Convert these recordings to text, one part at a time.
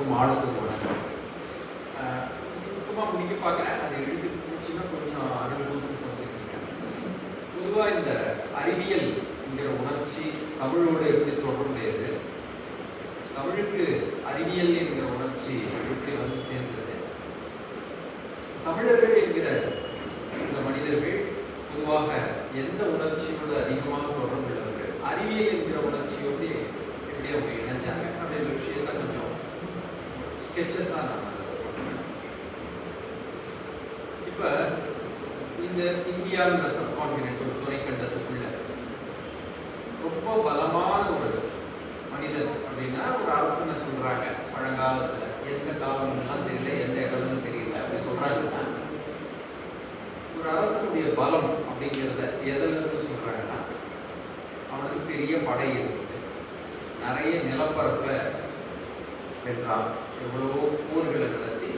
அனைவருக்கும் ஆளுக்கும் வணக்கம். சுத்தமாக முடிக்க பார்க்குறேன். அதை எழுதி முடிச்சுன்னா கொஞ்சம் அனுபவம் கொடுத்துருக்கேன். பொதுவாக இந்த அறிவியல் என்கிற உணர்ச்சி தமிழோடு எப்படி தொடர்புடையது, தமிழுக்கு அறிவியல் என்கிற உணர்ச்சி எப்படி வந்து சேர்ந்தது, தமிழர்கள் என்கிற இந்த மனிதர்கள் பொதுவாக எந்த உணர்ச்சியோடு அதிகமாக தொடர்புள்ளவர்கள், அறிவியல் என்கிற உணர்ச்சியோடு எப்படி அவங்க இணைஞ்சாங்க அப்படின்ற விஷயத்த கொஞ்சம் ஸ்கெச்சஸாக நான் இப்போ இந்த இந்தியாவின் சப்கான்டினென்ட் ஒரு துணைக்கண்டத்துக்குள்ள ரொம்ப பலமான ஒரு மனிதன் அப்படின்னா ஒரு அரசனை சொல்றாங்க. பழங்காலத்துல எந்த காலம்லாம் தெரியல, எந்த இடம்னு தெரியல அப்படி சொல்றாங்கன்னா, ஒரு அரசனுடைய பலம் அப்படிங்கிறத எதுல இருந்து சொல்றாங்கன்னா, அவனுக்கு பெரிய படை இருக்குது, நிறைய நிலப்பரப்பை வென்றான், எவ்வளவோ போர்களை நடத்தி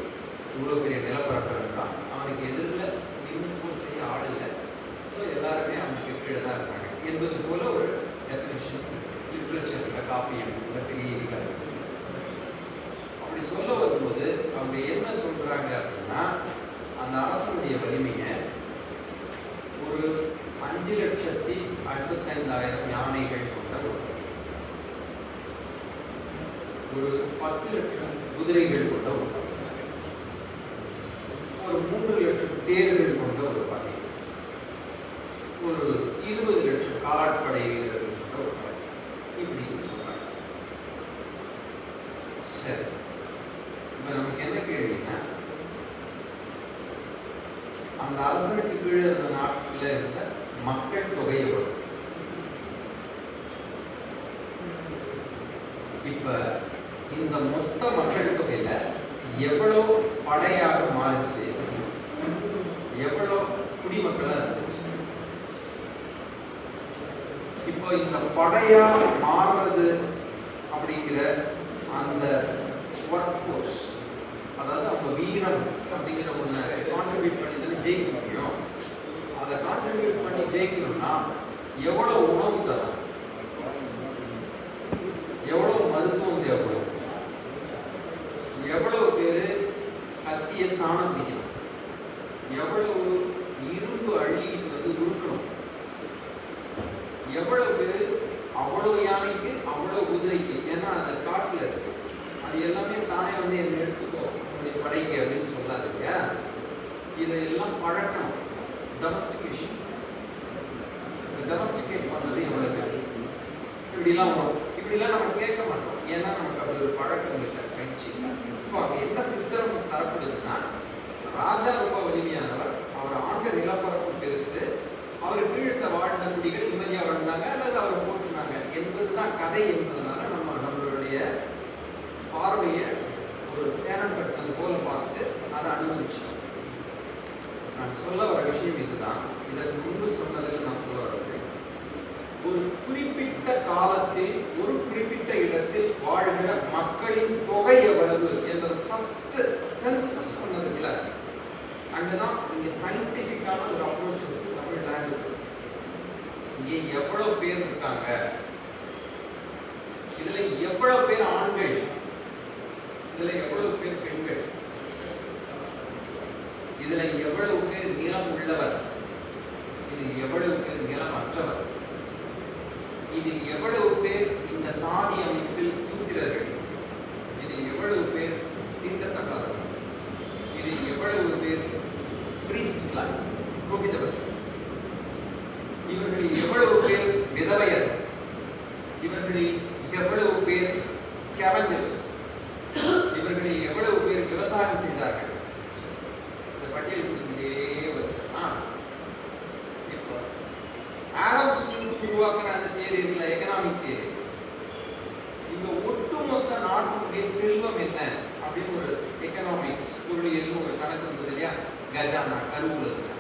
இவ்வளோ பெரிய நிலப்பரப்பை வென்றான், அவனுக்கு எதிரில் நின்று போர் செய்ய ஆள் இல்லை, ஸோ எல்லாருமே அவனுக்கு கீழே தான் இருக்காங்க என்பது போல ஒரு டெஃபினிஷன்ஸ் இருக்கு லிட்ரேச்சர்ல, காப்பியம், பெரிய இதிகாசம். அப்படி சொல்ல வரும்போது அவங்க என்ன சொல்றாங்க அப்படின்னா, அந்த அரசனுடைய வலிமையை ஒரு 5,55,000 யானைகள் கொண்ட ஒரு 10 லட்சம் குதிரைகள் கொண்ட ஒரு ஒரு 3 லட்சம் தேர்கள் கொண்ட ஒரு படை, ஒரு 20 லட்சம் காலாட்படை வீரர்கள் கொண்ட ஒரு படை, இப்படின்னு சொல்றாங்க. சரி, இப்ப நமக்கு என்ன கேள்வின்னா, அந்த அரசனுக்கு கீழே இருந்த நாட்டில் இருந்த மக்கள் தொகை எவ்வளவு? இப்ப இந்த மொத்த மக்கள் தொகையில எவ்வளவு படையாக மாறிச்சு, எவ்வளவு குடிமக்களா இருந்துச்சு? இப்போ இந்த படையா மாறுறது அப்படிங்கிற அந்த ஒர்க் ஃபோர்ஸ், அதாவது அவங்க வீரம் அப்படிங்கிற ஒன்று கான்ட்ரிபியூட் பண்ணி தானே ஜெயிக்க முடியும். அதை கான்ட்ரிபியூட் பண்ணி ஜெயிக்கணும்னா எவ்வளவு உணவு தரும், எவ்வளவு மருத்துவம் தேவைப்படும், எவ்வளவு பேரு கத்திய சாணம் பிடிக்கணும், எவ்வளவு இரும்பு அள்ளிட்டு வந்து உருக்கணும், எவ்வளவு பேரு அவ்வளவு யானைக்கு அவ்வளவு குதிரைக்கு, ஏன்னா அது காட்டுல இருக்கு, அது எல்லாமே தானே வந்து என்ன எடுத்துக்கோ உங்களுடைய படைக்கு அப்படின்னு சொல்லாது இல்லையா. இதெல்லாம் பழக்கம், டொமஸ்டிகேஷன். டொமஸ்டிகேட் பண்ணது எவ்வளவு இப்படிலாம் வரும். இப்படிலாம் நம்ம கேட்க மாட்டோம், ஏன்னா நமக்கு அப்படி ஒரு பழக்கம் இல்லை, பயிற்சி. இப்போ அங்கே என்ன சித்திரம் தரப்படுதுன்னா, ராஜா ரொம்ப வலிமையானவர், அவர் ஆண்ட நிலப்பரப்பு பெருசு, அவர் கீழ்த்த வாழ்ந்த குடிகள் நிம்மதியாக வாழ்ந்தாங்க அல்லது அவரை போட்டுனாங்க என்பதுதான் கதை என்பதனால நம்மளுடைய பார்வையை ஒரு சேனம் கட்டினது போல பார்த்து அதை அனுமதிச்சோம். நான் சொல்ல வர விஷயம் இதுதான். இதற்கு முன்பு சொன்னதில் நான் சொல்ல வர்றது, ஒரு குறிப்பிட்ட காலத்தில் ஒரு குறிப்பிட்ட இடத்தில் வாழ்கிற மக்களின் தொகை எவ்வளவு என்பது ஃபர்ஸ்ட் சென்சஸ் பண்ணதுக்குள்ள அங்கதான் இங்க சயின்டிபிக்கான ஒரு அப்ரோச் இருக்கு. தமிழ் லாங்குவேஜ் இங்கே எவ்வளவு பேர் இருக்காங்க, இதுல எவ்வளவு பேர் ஆண்கள், இதுல எவ்வளவு பேர் பெண்கள், இதுல எவ்வளவு பேர் நிலம் உள்ளவர், இது எவ்வளவு பேர் நிலம் அற்றவர், இதில் எவ்வளவு பேர் இந்த சாதி அமைப்பில் சூத்திரர்கள், இதில் எவ்வளவு பேர் தீர்க்கத்தக்காரர்கள், இதில் எவ்வளவு பேர் பிரீஸ்ட் கிளாஸ் புரோகிதவர்கள், இவர்களில் எவ்வளவு பேர் விதவையர், இவர்களில் எவ்வளவு பேர் ஸ்கேவஞ்சர்ஸ், இவர்களில் எவ்வளவு பேர் விவசாயம் செய்தார்கள். இந்த பட்டியல் கொடுத்துட்டே வருதுன்னா, இப்போ ஆடம் ஸ்மித் உருவாக்கின அந்த தேரி இருக்குல்ல, எக்கனாமிக் தேரி, இந்த ஒட்டுமொத்த நாட்டுடைய செல்வம் என்ன அப்படின்னு ஒரு எக்கனாமிக்ஸ் பொருளியல் ஒரு கணக்கு வந்தது இல்லையா, கஜானா, கருவூலத்தில்.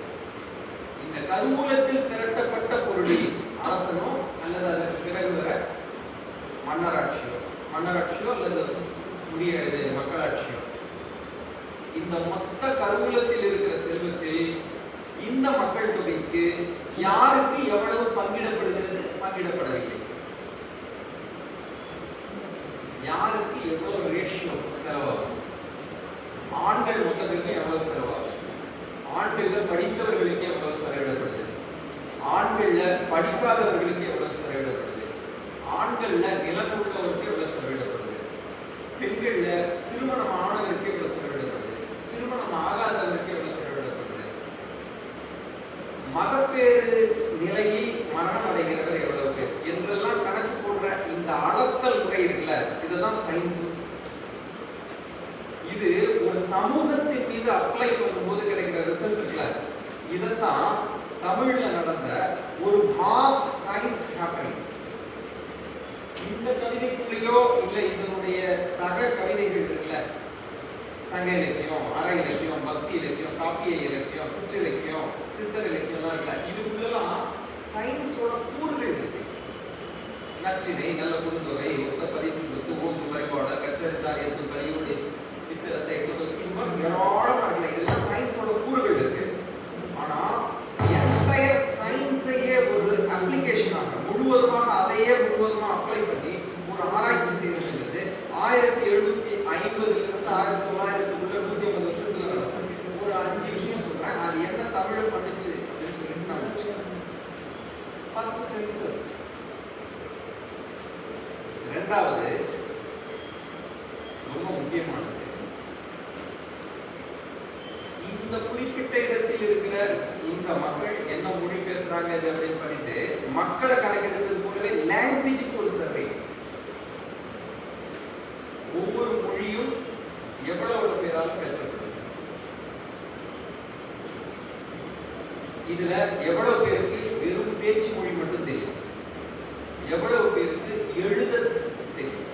இந்த கருவூலத்தில் திரட்டப்பட்ட பொருளில் அரசனோ அல்லது அதற்கு பிறகு வர மன்னராட்சியோ அல்லது இது மக்களாட்சியோ, இந்த மொத்த கருவூலத்தில் இருக்கிற செல்வத்தில் இந்த மக்கள் தொகைக்கு யாருக்கு எவ்வளவு பங்கிடப்படுகிறது, பங்கிடப்படவில்லை. யாருக்கு எவ்வளவு ரேஷியோ செலவாகும், ஆண்கள்ல படித்தவர்களுக்கு எவ்வளவு செலவிடப்படுது, ஆண்கள்ல படிக்காதவர்களுக்கு எவ்வளவு செலவிடப்படுது, ஆண்கள்ல நிலம் உள்ளவருக்கு எவ்வளவு செலவிடப்படுது, பெண்கள்ல திருமணம் ஆனவருக்கு எவ்வளவு செலவிடப்படுது, திருமணம் ஆகாதவருக்கு எவ்வளவு செலவிடப்படுது, மகப்பேறு நிலையை மரணம் அடைகிறவர் எவ்வளவு பேர் என்றெல்லாம் கணக்கு போடுற இந்த அளத்தல் முறை இருக்குல்ல, இதுதான் சயின்ஸ். இது ஒரு சமூகத்தின் மீது அப்ளை பண்ணும்போது கிடைக்கிற ரிசல்ட் இருக்குல்ல, இதைத்தான் தமிழ்ல நடந்த ஒரு மாஸ் சயின்ஸ் ஹேப்பனிங். இந்த கவிதைக்குள்ளேயோ இல்ல இதனுடைய சக கவிதைகள் இருக்குல்ல, சங்க இலக்கியம், அற இலக்கியம், பக்தி இலக்கியம், காப்பிய இலக்கியம், சிற்றிலக்கியம், சித்தர் இலக்கியம்லாம் இருக்குல்ல, இதுக்குள்ளெல்லாம் சயின்ஸோட கூறுகள் இருக்கு. நற்றினை, நல்ல குறுந்தொகை, ஒத்த பதிப்பு, ஓங்கு பரிபாடல், கற்றெடுத்தார் எத்து பரியோடு இத்தரத்தை இது மாதிரி ஏராளமா இருக்குல்ல, இதெல்லாம் சயின்ஸோட கூறுகள் இருக்கு. ஆனா என்டையர் சயின்ஸையே ஒரு அப்ளிகேஷனாக முழுவதுமாக அதையே முழுவதுமாக அப்ளை பண்ணி ஒரு ஆராய்ச்சி செய்யறது 1750 இருந்து 1900 150 வருஷத்துல நடக்கும். ஒரு 5 விஷயம் சொல்றேன், அது என்ன தமிழ் பண்ணுச்சு அப்படின்னு சொல்லிட்டு நான் வச்சுக்கிறேன். ஃபர்ஸ்ட் சென்சஸ், இரண்டாவது ரொம்ப முக்கியமானது, இந்த குறிப்பிட்ட இடத்தில் இருக்கிற இந்த மக்கள் என்ன மொழி பேசுறாங்க இது அப்படின்னு பண்ணிட்டு மக்களை கணக்கெடுத்தது போலவே லாங்குவேஜுக்கு ஒரு சர்வே, ஒவ்வொரு மொழியும் எவ்வளவு பேரால் பேசப்படுது, இதுல எவ்வளவு பேருக்கு வெறும் பேச்சு மொழி மட்டும் தெரியும், எவ்வளவு பேருக்கு எழுத தெரியும்,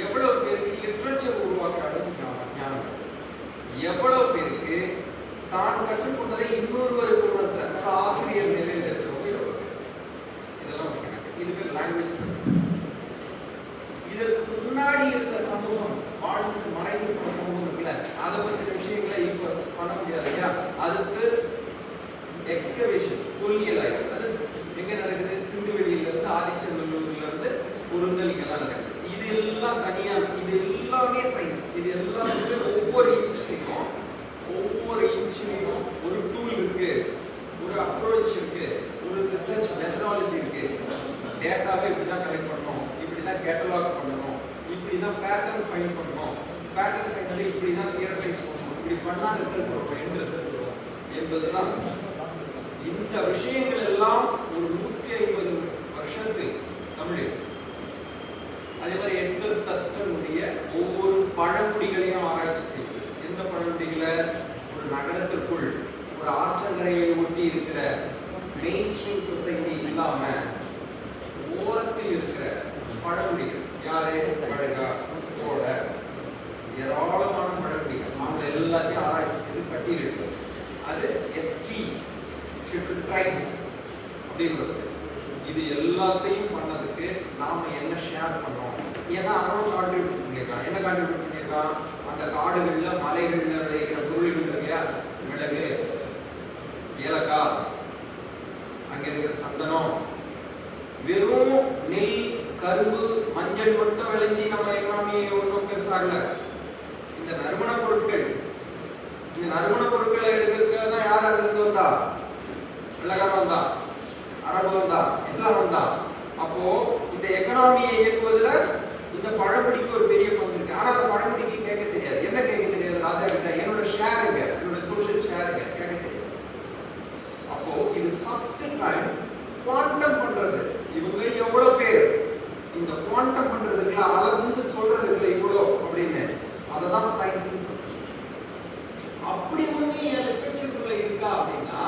எவ்வளவு பேருக்கு லிட்ரேச்சர் உருவாக்குற அளவுக்கு ஞானம், எவ்வளவு பேருக்கு தான் கற்றுக்கொண்டதை இன்னொருவருக்கு உணர்த்த ஒரு ஆசிரியர் நிலையில் இருக்கிறவங்க எவ்வளவு பேர், இதெல்லாம் ஒரு கணக்கு. இது பேர் லாங்குவேஜ். இதற்கு முன்னாடி இருந்த சமூகம், வாழ்ந்து மறைந்து போன சமூகம் இருக்குல்ல, அதை பற்றின விஷயங்களை இப்ப பண்ண முடியாது இல்லையா, அதுக்கு எக்ஸ்கவேஷன் தொல்லியல் ஆய்வு அது எங்க நடக்குது, சிந்து வெளியில இருந்து ஆதிச்சநல்லூர்ல இருந்து பொருந்தல் இங்கெல்லாம் நடக்குது. இது எல்லாம் தனியா, இது எல்லாமே சயின்ஸ். இது எல்லாத்துக்கும் ஒவ்வொரு இன்ச்சிலையும் ஒரு டூல் இருக்கு, ஒரு அப்ரோச் இருக்கு, ஒரு ரிசர்ச் மெத்தடாலஜி இருக்கு. டேட்டாவை இப்படிதான் கலெக்ட் பண்ணணும், இப்படிதான் கேட்டலாக் பண்ணணும், இப்படிதான் பேட்டர்ன் ஃபைண்ட் பண்ணணும், பேட்டர்ன் ஃபைண்ட் இப்படிதான் தியரடைஸ் பண்ணணும், இப்படி பண்ணா ரிசல்ட் வரும், எந்த ரிசல்ட் வரும் என்பதுதான். இந்த விஷயங்கள் எல்லாம் ஒரு 150 வருஷத்தில் தமிழில். அதே மாதிரி எட்வர்ட் தஸ்டனுடைய ஒவ்வொரு பழங்குடிகளையும் ஆராய்ச்சி செய்வது. எந்த பழங்குடிகளை, ஒரு நகரத்திற்குள் ஒரு ஆற்றங்கரையை ஒட்டி இருக்கிற மெயின் ஸ்ட்ரீம் சொசைட்டி இல்லாம ஓரத்தில் இருக்கிற பழங்குடிகள் யாரு, வடகா, தோட, ஏராளமான பழங்குடிகள், அவங்க எல்லாத்தையும் ஆராய்ச்சி செய்து பட்டியலிடுவது. அது எஸ்டி ஷெட்யூல்ட் ட்ரைப்ஸ் அப்படின்றது. இது எல்லாத்தையும் பண்ணதுக்கு நாம என்ன ஷேர் பண்ணோம், ஏன்னா அவனும் கான்ட்ரிபியூட் பண்ணியிருக்கான். என்ன கான்ட்ரிபியூட் பண்ணியிருக்கான், அந்த காடுகள்ல மலைகள்ல விளைகிற பொருள்கள் இல்லையா, மிளகு, ஏலக்காய், அங்க இருக்கிற சந்தனம், வெறும் நெல், கரும்பு, மஞ்சள் மட்டும் விளைஞ்சி நம்ம எக்கனாமி ஒன்றும் பெருசாகல. இந்த நறுமண பொருட்கள், இந்த நறுமண பொருட்களை எடுக்கிறதுக்காக தான் யார் இருந்து வந்தா, வெள்ளக்காரன் வந்தா, அரபு வந்தா, எல்லாம் வந்தா. அப்போ இந்த எக்கனாமியை இயக்குவதுல இந்த பழங்குடிக்கு ஒரு பெரிய பங்கு இருக்கு. ஆனா அந்த பழங்குடிக்கு கேட்க தெரியாது. என்ன கேட்க தெரியாது, ராஜா கிட்ட என்னோட ஷேர் இங்க, என்னோட சோஷியல் ஷேர் இங்க கேட்க தெரியாது. அப்போ இது ஃபர்ஸ்ட் டைம் குவாண்டம் பண்றது. இவங்க எவ்வளவு பேர் இந்த குவாண்டம் பண்றதுக்குள்ள அளந்து சொல்றதுக்குள்ள இவ்வளோ அப்படின்னு, அததான் சயின்ஸ் சொல்றோம். அப்படி ஒண்ணு என் லிட்ரேச்சருக்குள்ள இருக்கா அப்படின்னா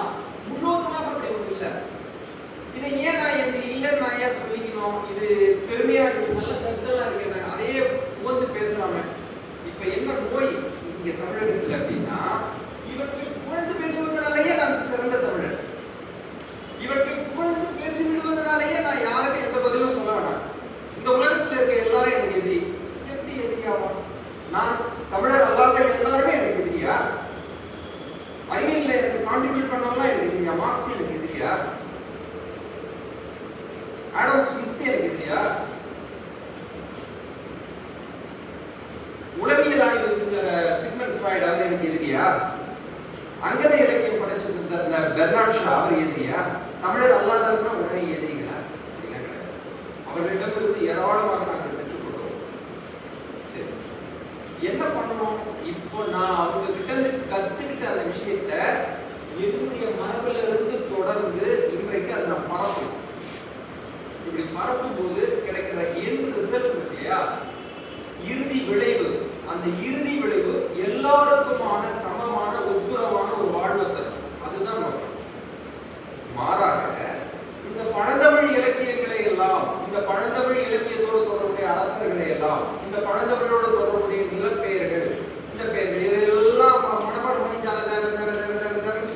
முழுவதுமாக அப்படி ஒண்ணு இல்லை. இதை ஏன் நான் எனக்கு இல்லைன்னு நான் ஏன் சொல்லிக்கணும், இது பெருமையா இருக்கு, நல்ல கருத்தெல்லாம் இருக்கு, அதையே உவந்து பேசுறாம. இப்ப என்ன நோய் இங்க தமிழகத்துல அப்படின்னா, இவற்றில் புகழ்ந்து பேசுவதனாலேயே நான் சிறந்த தமிழர், இவற்றில் புகழ்ந்து பேசி விடுவதனாலேயே நான் யாருக்கும் எந்த பதிலும் சொல்ல வேண்டாம், இந்த உலகத்துல இருக்க எல்லாரும் எனக்கு எதிரி. எப்படி எதிரியாகும்? நான் தமிழர் அல்லாத எல்லாருமே எனக்கு எதிரியா? அறிவியல்ல எனக்கு கான்ட்ரிபியூட் பண்ணவங்களாம் எனக்கு எதிரியா? மார்க்ஸ் எனக்கு எதிரியா? ஆடம் ஸ்மித் எனக்கு எதிரியா? உளவியல் ஆய்வு செஞ்ச சிக்மண்ட் ஃப்ராய்ட் அவர் எனக்கு எதிரியா? அங்கத இலக்கியம் படைச்ச இந்த பெர்னார்ட் ஷா அவர் எதிரியா? தமிழர் அல்லாதவர்னா உடனே எதிரிங்களா? அவர்களிடமிருந்து ஏராளமாக நாங்கள் பெற்றுக்கொண்டோம். சரி, என்ன பண்ணணும்? இப்போ நான் அவங்க கிட்ட இருந்து கத்துக்கிட்ட அந்த விஷயத்த என்னுடைய மரபுல இருந்து தொடர்ந்து இன்றைக்கு அதை நான் பரப்பணும். இப்படி பரப்பும் போது கிடைக்கிற எண்ட் ரிசல்ட் இருக்கு இல்லையா, இறுதி விளைவு, அந்த இறுதி விளைவு எல்லாருக்குமான சமமான ஒப்புரவான ஒரு வாழ்வை தரும். அதுதான் நோக்கம். மாறாக இந்த பழந்தமிழ் இலக்கியங்களை எல்லாம், இந்த பழந்தமிழ் இலக்கியத்தோடு தொடர்புடைய அரசர்களை எல்லாம், இந்த பழந்தமிழோடு தொடர்புடைய நிலப்பெயர்கள், இந்த பெயர்கள் இதெல்லாம் மனப்பாடம் பண்ணி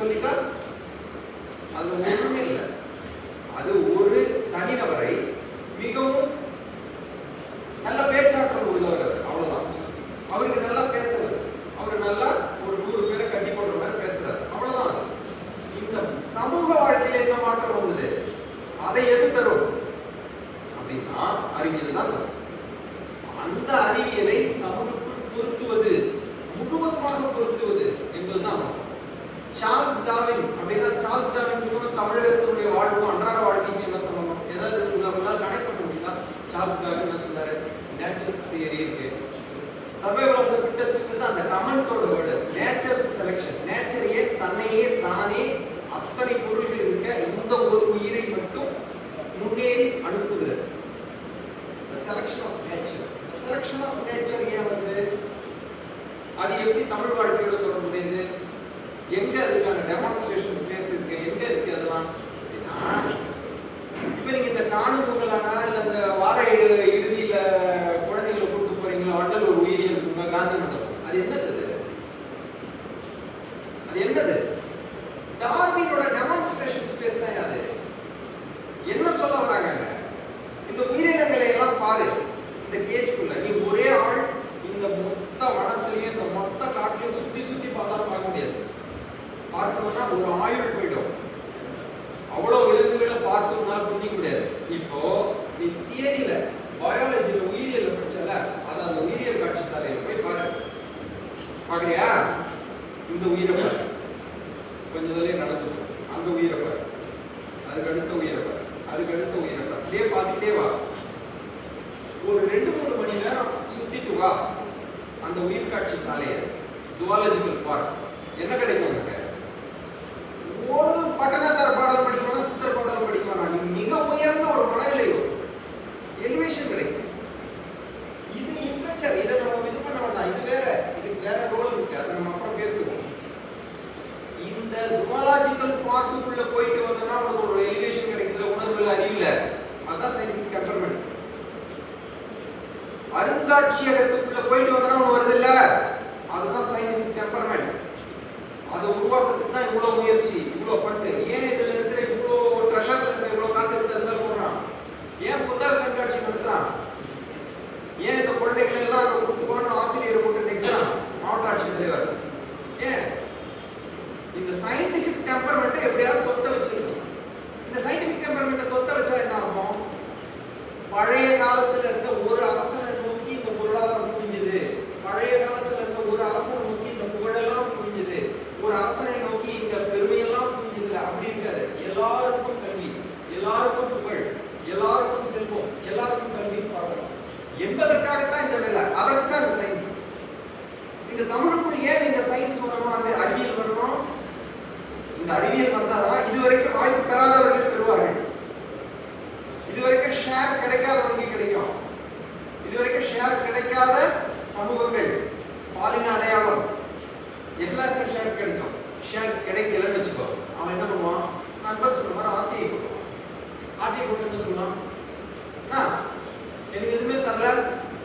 சொல்லிட்டா அது ஒன்றுமே இல்லை. அது ஒரு தனிநபரை மிகவும் நல்ல பேச்சாற்றல் உள்ளவர், அவ்வளவுதான். அவருக்கு நல்லா பேசுறது, அவரு நல்லா ஒரு 100 பேரை கட்டி போடுற மாதிரி பேசுறாரு, அவ்வளவுதான். இந்த சமூக வாழ்க்கையில என்ன மாற்றம் வந்தது? அதை எது தரும் அப்படின்னா அறிவியல் தான் தரும். அந்த அறிவியலை தமிழுக்குள் பொருத்துவது, முழுவதுமாக பொருத்துவது என்பதுதான் சார்ல்ஸ் டார்வின். அப்படின்னா சார்ல்ஸ் டார்வின் சொல்லுவோம் தமிழகத்தினுடைய வாழ்வு அன்றாட வாழ்க்கைக்கு என்ன சொல்லணும், ஏதாவது உங்களால் கனெக்ட் பண்ண முடியுதா? சார்ல்ஸ் டார்வின் என்ன சொன்னாரு? நேச்சர்ஸ் தியரி இருக்கு, சர்வைவல் ஆஃப் தி ஃபிட்டஸ்ட். அந்த கமெண்டோட வேர்டு நேச்சர்ஸ் செலக்ஷன். நேச்சரையே தன்னையே தானே அத்தனை பொருள்கள் இருக்க இந்த ஒரு உயிரை மட்டும் முன்னேறி அனுப்புகிறது. the selection of nature. the selection of nature ஏன் வந்து அது எப்படி தமிழ் வாழ்க்கையோட தொடர்புடையது? எங்க அதுக்கான டெமான்ஸ்ட்ரேஷன் ஸ்பேஸ் இருக்கு? எங்க இருக்கு அதெல்லாம்? இப்ப நீங்க இந்த காணும் பொங்கலானா இல்ல இந்த வார இறுதியில குழந்தைகளை கூட்டு போறீங்களா, வண்டலூர் உயிரியல் பூங்கா, காந்தி மண்டபம், அது என்னது? அது என்னது? டார்வினோட டெமான்ஸ்ட்ரேஷன் ஸ்பேஸ் தான் அது. என்ன சொல்ல வராங்க? இந்த உயிரினங்களை எல்லாம் பாரு, இந்த கேஜ்க்குள்ள நீ ஒரே ஆள் இந்த மொத்த வனத்திலேயே இந்த மொத்த காட்டிலையும் சுத்தி சுத்தி பார்த்தாலும் பார்க்க முடியாது. பார்க்கணும்னா ஒரு ஆயுள் போயிடும். அவ்வளவு விலங்குகளை பார்த்தோம்னா புரிஞ்சிக்க முடியாது. இப்போ நீ தியரியில பயாலஜில உயிரியல்ல படிச்சல, அதாவது உயிரியல் காட்சி சாலையில போய் பாரு. பாக்குறியா? இந்த உயிரை பாரு, கொஞ்சம் தொலைவு நடந்து அந்த உயிரை பாரு, அதுக்கு அடுத்த உயிரை பாரு, அதுக்கு அடுத்த உயிரை பாரு, அப்படியே பார்த்துட்டே வா. ஒரு 2-3 மணி நேரம் சுத்திட்டு வா அந்த உயிர் காட்சி சாலையை, ஜுவாலஜிக்கல் பார்க். என்ன கிடைக்கும் உனக்கு? ஒரு பட்டணத்தார் பாடல் படிக்கணும், சித்தர் பாடல் படிக்கணும், மிக உயர்ந்த ஒரு மனநிலையோ எலிவேஷன் கிடைக்கும். இது லிட்ரேச்சர். இதை நம்ம இது பண்ண வேண்டாம், இது வேற, இதுக்கு வேற ரோல் இருக்கு, அதை நம்ம அப்புறம் பேசுவோம். இந்த ஜுவாலஜிக்கல் பார்க்குக்குள்ள போயிட்டு வந்தோம்னா உனக்கு ஒரு எலிவேஷன் கிடைக்குது, உணர்வுல, அறிவுல. அதான் சயின்டிபிக் டெம்பரமெண்ட். அருங்காட்சியகத்துக்குள்ள போயிட்டு வந்தோம்னா ஒன்று வருது இல்ல, அதுதான் சயின்டிபிக் டெம்பரமெண்ட். அதை உருவாக்குறதுக்கு தான் இவ்வளவு முயற்சி, இவ்வளவு ஃபண்ட். ஏன் இதுல இருக்கிற இவ்வளவு ட்ரெஷர் இருக்கிற இவ்வளவு காசு எடுத்து அதுல போடுறான்? ஏன் புத்தக கண்காட்சி நடத்துறான்? ஏன் இந்த குழந்தைகளை எல்லாம் கூட்டு போன ஆசிரியரை போட்டு நிற்கிறான் மாவட்ட ஆட்சித்தலைவர்? ஏன்? இந்த சயின்டிபிக் டெம்பரமெண்ட்டை எப்படியாவது தொத்த வச்சிருக்கணும். இந்த சயின்டிபிக் டெம்பரமெண்ட்டை தொத்த வச்சா என்ன ஆகும்? பழைய காலத்துல இருந்த ஒரு அரசனை நோக்கி இந்த பொருளாதாரம் புரிஞ்சுது, பழைய காலத்துல இருந்த ஒரு அரசனை நோக்கி இந்த புகழெல்லாம் புரிஞ்சுது, ஒரு அரசனை நோக்கி இந்த பெருமையெல்லாம் புரிஞ்சுது. அப்படி இருக்காது. எல்லாருக்கும் கல்வி, எல்லாருக்கும் புகழ், எல்லாருக்கும் செல்வம், எல்லாருக்கும் கல்வின்னு பார்க்கணும் என்பதற்காகத்தான் இந்த வேலை. அதற்கு தான் இந்த சயின்ஸ். இந்த தமிழுக்குள் ஏன் இந்த சயின்ஸ் வரணும், அறிவியல் வரணும்? இந்த அறிவியல் வந்தாதான் இதுவரைக்கும் வாய்ப்பு பெறாதவர்கள் பெறுவார்கள், இதுவரைக்கும் ஷேர் கிடைக்காதவங்க கிடைக்கும், இதுவரைக்கும் ஷேர் கிடைக்காத சமூகங்கள், பாலின அடையாளம், எல்லாருக்கும் ஷேர் கிடைக்கும். ஷேர் கிடைக்கலன்னு வச்சுக்கோ, அவன் என்ன பண்ணுவான்? நண்பர் சொல்ற மாதிரி ஆர்டிஐ போடுவான். ஆர்டிஐ போட்டு என்ன சொல்லுவான்? எனக்கு எதுவுமே தரல,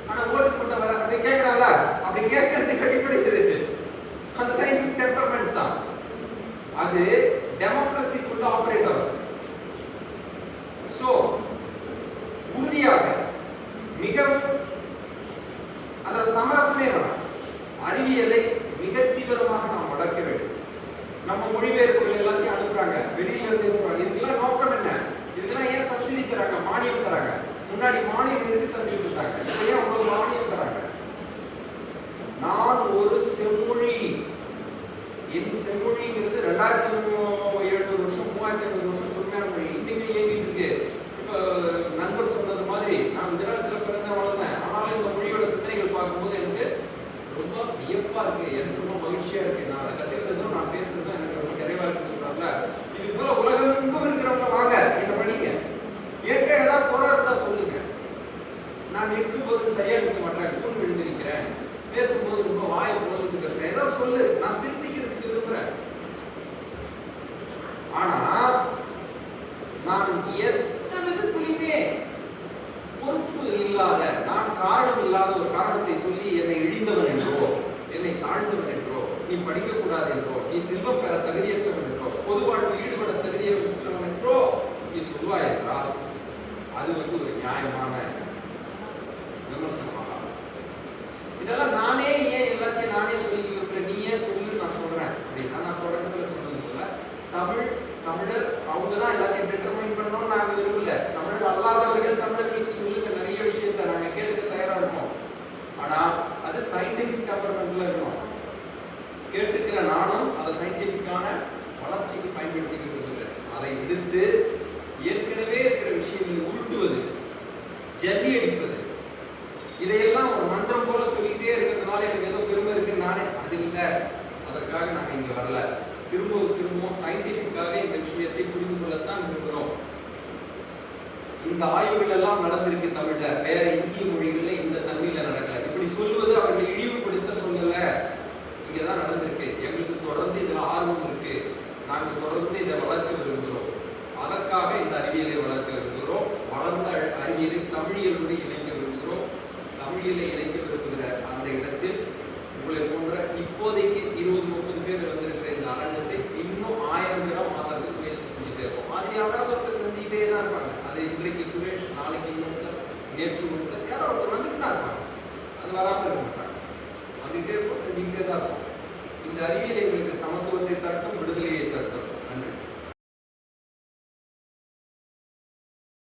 ஆனா ஓட்டுக்கு மட்டும் வர அப்படி கேட்கறான்ல, அப்படி கேட்கறதுக்கு அடிப்படைது அந்த சயின்டிபிக் டெம்பரமெண்ட் தான். அது டெமோக்ரஸிக்குள்ள ஆபரேட் ஆகும். சோ உறுதியாக மிகவும் அதில் சமரசமே வரும். அறிவியலை மிக தீவிரமாக நாம் வளர்க்க வேண்டும். நம்ம மொழிபெயர்ப்புகள் எல்லாத்தையும் அனுப்புறாங்க, வெளியில இருந்து அனுப்புறாங்க. இதுக்கெல்லாம் நோக்கம் என்ன? இதுக்கெல்லாம் ஏன் சப்சிடி தராங்க, மானியம் தராங்க? முன்னாடி மானியம் எதுக்கு தந்துட்டு இருந்தாங்க, இப்போ ஏன் அவ்வளவு மானியம் தராங்க? நான் ஒரு செம்மொழி என் செம்மொழிங்கிறது 2700 வருஷம் 3500 வருஷம் தொன்மையான மொழி இன்னைக்கு இயங்கிட்டு இருக்கு. இப்போ நண்பர் சொன்னது மாதிரி நான் விராத்தில் பிறந்த வளர்ந்தேன். ஆனாலும் இந்த மொழியோட சிந்தனைகள் பார்க்கும்போது எனக்கு ரொம்ப வியப்பா இருக்கு, எனக்கு ரொம்ப மகிழ்ச்சியா இருக்கு. நான் அதை கத்துக்கிறதும் நான் பேசுறதும் எனக்கு ரொம்ப நிறைவா இருக்குன்னு சொல்றாங்க. இது போல உலகமெங்கும் இருக்கிறவங்க வாங்க என்ன படிங்க, ஏற்ற ஏதாவது குறை இருந்தா சொல்லுங்க. நான் இருக்கும்போது சரியா இருக்க மாட்டேன், தூண் விழுந்திருக்கிறேன், பேசும்போது ரொம்ப வாயை போதுட்டு பேசுறேன், ஏதாவது சொல்லு, நான் திருத்திக்கிறதுக்கு விரும்புறேன். ஆனா நான் எந்த விதத்திலுமே பொறுப்பு இல்லாத, நான் காரணம் இல்லாத ஒரு காரணத்தை சொல்லி என்னை இழிந்தவன் என்றோ, என்னை தாழ்ந்தவன் என்றோ, நீ படிக்க கூடாது என்றோ, நீ செல்வம் பெற தகுதியற்றவன் என்றோ, பொது வாழ்வில் ஈடுபட தகுதியற்றவன் என்றோ நீ சொல்வாய் என்றால் அது ஒரு நியாயமான விமர்சனமாக. இதெல்லாம் நானே ஏன் எல்லாத்தையும் நானே சொல்லிக்கிறேன், நீ ஏன் சொல்லு நான் சொல்றேன் அப்படின்னா, நான் தொடக்கத்தில் சொன்னது போல தமிழர் அவங்க தான் எல்லாத்தையும் டிட்டர்மைன் பண்ணணும்னு நாங்கள் விரும்பல. தமிழர் அல்லாதவர்கள் தமிழர்களுக்கு சொல்லுங்க, நிறைய விஷயத்தை நாங்கள் கேட்டுக்க தயாரா இருக்கோம். ஆனா அது சயின்டிபிக் டெம்பரமெண்ட்ல இருக்கணும். கேட்டுக்கிற நானும் அதை சயின்டிபிக்கான வளர்ச்சிக்கு பயன்படுத்தி விரும்புகிறேன். அதை விடுத்து ஏற்கனவே இருக்கிற விஷயங்களை உருட்டுவது, ஜல்லி அடிப்பது, இதையெல்லாம் ஒரு மந்திரம் போல சொல்லிக்கிட்டே இருக்கிறதுனால எனக்கு ஏதோ பெருமை இருக்குன்னு நானே, அது இல்லை. அதற்காக நாங்கள் இங்க வரல. திரும்பவும் சயின்டிபிக்காக இந்த விஷயத்தை புரிந்து கொள்ளத்தான் விரும்புகிறோம். இந்த ஆய்வுகள் எல்லாம் நடந்திருக்கு தமிழ்ல, வேற இந்திய மொழிகள்ல இந்த தன்மையில நடக்கல. இப்படி சொல்லுவது அவர்கள் இழிவுபடுத்த சொல்லல, இங்கதான் நடந்திருக்கு. எங்களுக்கு தொடர்ந்து இதுல ஆர்வம் இருக்கு, நாங்கள் தொடர்ந்து இதை வளர்க்க விரும்புகிறோம். அதற்காக இந்த அறிவியலை வளர்க்க விரும்புகிறோம். வளர்ந்த அறிவியலை தமிழியலோடு இணைக்க விரும்புகிறோம். தமிழியலை இணைக்க விரும்புகிற அந்த இடத்தில் உங்களை போன்ற இப்போதைக்கு 20-30 பேர் வந்திருக்கிற இந்த அரங்கத்தை இன்னும் 1000 பேரா மாற்றுறதுக்கு முயற்சி செஞ்சுட்டே இருப்போம். அது யாராவது ஒருத்தர் செஞ்சுக்கிட்டே தான் இருப்பாங்க. அது இன்றைக்கு சுரேஷ், நாளைக்கு இன்னொருத்தர், நேற்று ஒருத்தர், யாரோ ஒருத்தர் வந்துட்டு தான் இருப்பாங்க. அது வராமல் இருக்க மாட்டாங்க, வந்துகிட்டே இருப்போம், செஞ்சுக்கிட்டே தான் இருப்போம். இந்த அறிவியல் எங்களுக்கு சமத்துவத்தை தரட்டும், விடுதலையை தரட்டும். நன்றி.